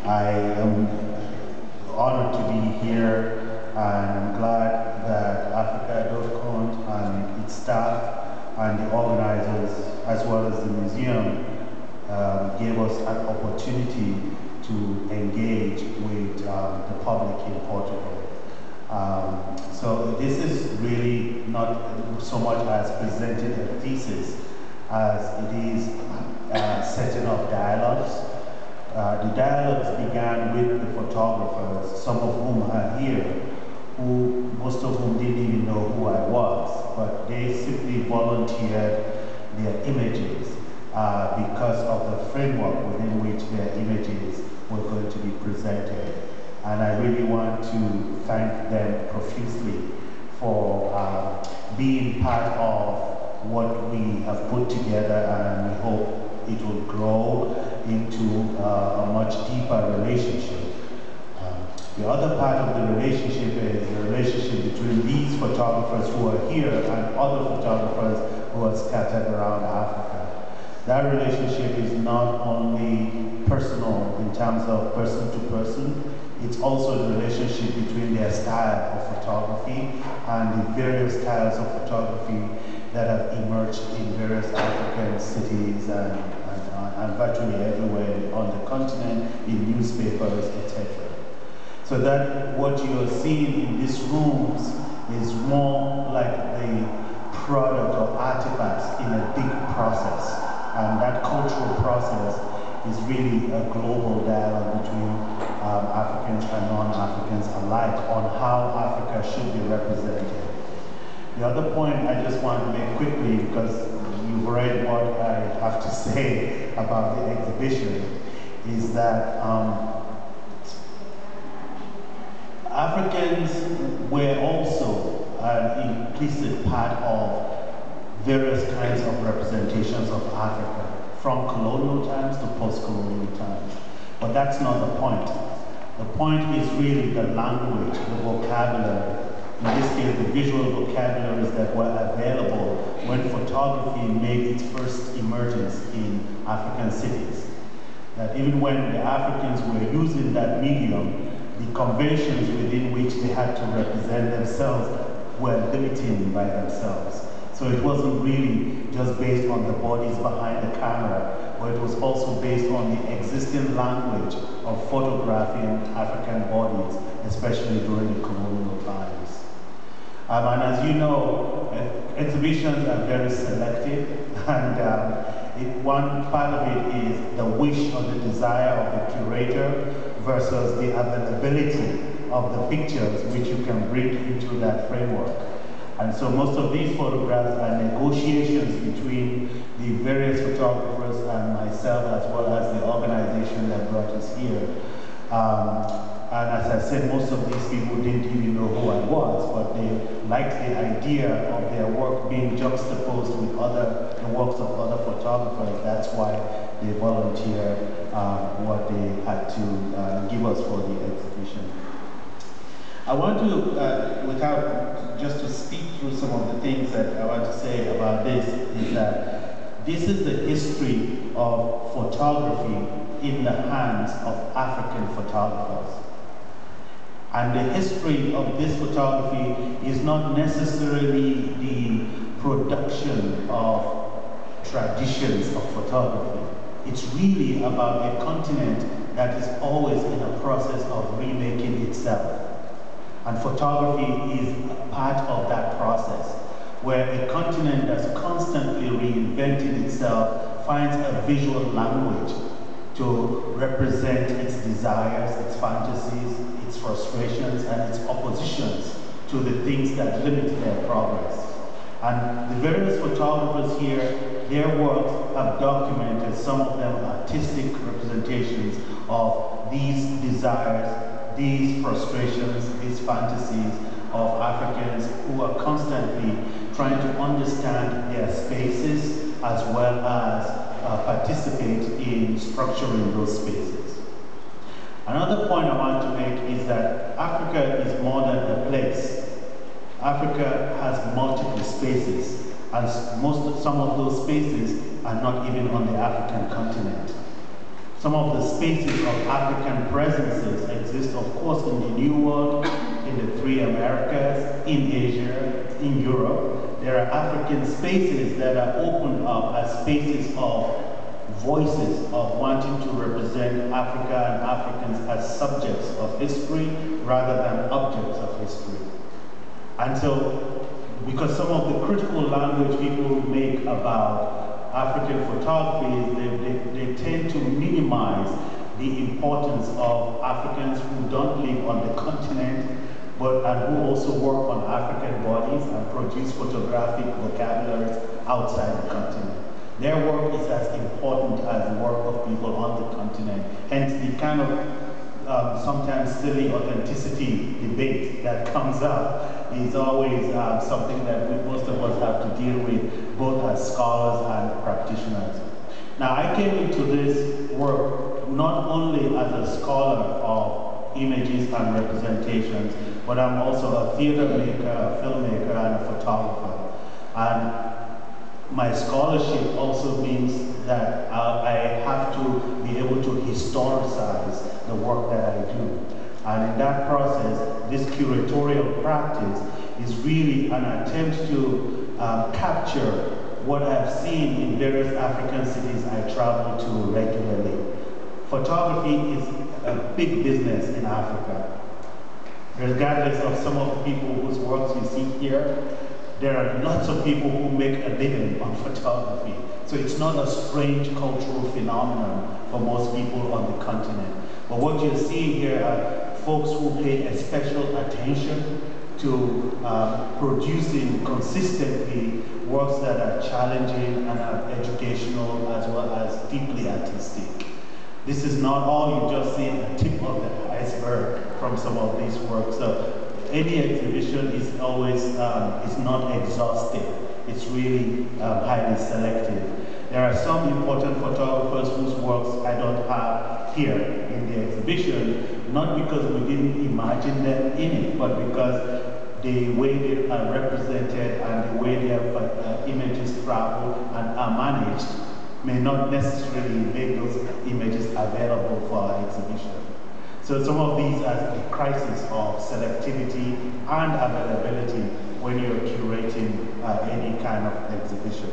I am honored to be here, and I'm glad that Africa.com and its staff and the organizers, as well as the museum, gave us an opportunity to engage with the public in Portugal. So this is really not so much as presenting a thesis as it is setting up dialogues. The dialogues began with the photographers, some of whom are here, most of whom didn't even know who I was, but they simply volunteered their images because of the framework within which their images were going to be presented. And I really want to thank them profusely for being part of what we have put together, and we hope it will grow into a much deeper relationship. The other part of the relationship is the relationship between these photographers who are here and other photographers who are scattered around Africa. That relationship is not only personal in terms of person to person, it's also the relationship between their style of photography and the various styles of photography that have emerged in various African cities and virtually everywhere on the continent, in newspapers, etc. So that what you are seeing in these rooms is more like the product of artifacts in a big process. And that cultural process is really a global dialogue between Africans and non-Africans alike on how Africa should be represented. The other point I just want to make quickly, because you've read what I have to say about the exhibition, is that Africans were also an implicit part of various kinds of representations of Africa, from colonial times to post-colonial times. But that's not the point. The point is really the language, the vocabulary. In this case, the visual vocabularies that were available when photography made its first emergence in African cities. That even when the Africans were using that medium, the conventions within which they had to represent themselves were limiting by themselves. So it wasn't really just based on the bodies behind the camera, but it was also based on the existing language of photographing African bodies, especially during the colonial times. And as you know, exhibitions are very selective, and one part of it is the wish or the desire of the curator versus the availability of the pictures which you can bring into that framework. And so most of these photographs are negotiations between the various photographers and myself, as well as the organization that brought us here. And as I said, most of these people didn't even know who I was, but they liked the idea of their work being juxtaposed with the works of other photographers. That's why they volunteered what they had to give us for the exhibition. I want to, just to speak through some of the things that I want to say about this, is that this is the history of photography in the hands of African photographers. And the history of this photography is not necessarily the production of traditions of photography. It's really about a continent that is always in a process of remaking itself. And photography is part of that process, where a continent that's constantly reinventing itself finds a visual language to represent its desires, its fantasies, its frustrations, and its oppositions to the things that limit their progress. And the various photographers here, their works have documented, some of them artistic representations of these desires, these frustrations, these fantasies of Africans who are constantly trying to understand their spaces as well as participate in structuring those spaces. Another point I want to make is that Africa is more than a place. Africa has multiple spaces, and some of those spaces are not even on the African continent. Some of the spaces of African presences exist, of course, in the New World, in the three Americas, in Asia, in Europe. There are African spaces that are opened up as spaces of voices of wanting to represent Africa and Africans as subjects of history rather than objects of history. And so, because some of the critical language people make about African photography, they tend to minimize the importance of Africans who don't live on the continent, and who also work on African bodies and produce photographic vocabularies outside the continent. Their work is as important as the work of people on the continent. Hence the kind of sometimes silly authenticity debate that comes up is always something that most of us have to deal with, both as scholars and practitioners. Now, I came into this work not only as a scholar of images and representations, but I'm also a theater maker, a filmmaker, and a photographer. And my scholarship also means that I have to be able to historicize the work that I do. And in that process, this curatorial practice is really an attempt to capture what I've seen in various African cities I travel to regularly. Photography is a big business in Africa. Regardless of some of the people whose works you see here, there are lots of people who make a living on photography. So it's not a strange cultural phenomenon for most people on the continent. But what you're seeing here are folks who pay a special attention to producing consistently works that are challenging and are educational as well as deeply artistic. This is not all you just see the tip of the iceberg from some of these works. So any exhibition is always, it's not exhaustive. It's really highly selective. There are some important photographers whose works I don't have here in the exhibition, not because we didn't imagine them in it, but because the way they are represented and the way their images travel and are managed may not necessarily make those images available for our exhibition. So some of these are a crisis of selectivity and availability when you're curating any kind of exhibition.